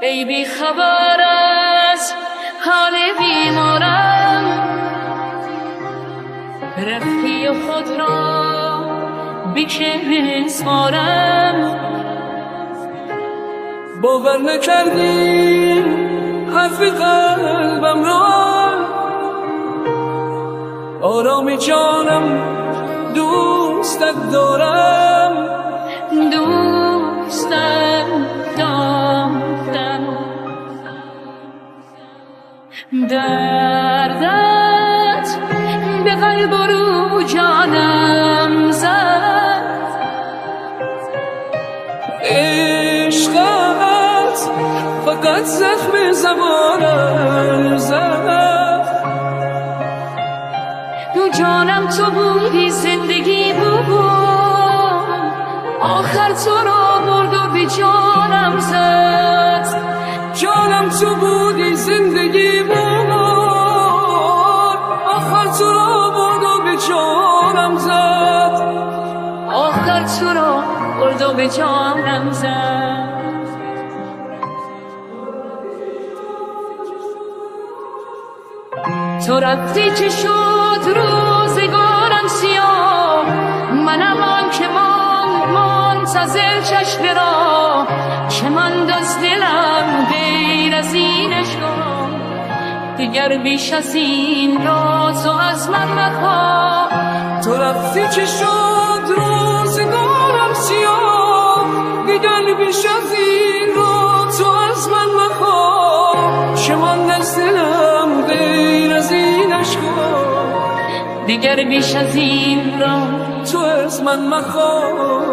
ای بی خبر از حال بیمارم، رفتی و خود را بی‌کس سپارم. باور نکردی حرف قلبم را، آرامی جانم دوستت دارم، دوستت دارم. دردت به قلب و رو جانم زد، عشقت فقط زخم زبانم زد. جانم تو بودی، زندگی بود، آخر تو را برد و به جانم زد. جانم تو بودی، زندگی بود، آخر تو را برد و به جانم زد. آخر تو را برد و به جانم زد. تو رفتی چه شد روزگارم سیاه، منم آن که منتظر چشم را، که ماند از دلم غیر از این عشقا. دیگر بیش از این را تو از من مخواه. تو رفتی چه شد روزگارم سیاه، دیگر بیش از این را تو از من مخواه. که ماند از دلم غیر از این عشقا. دیگر بیش از این را تو از من مخواه.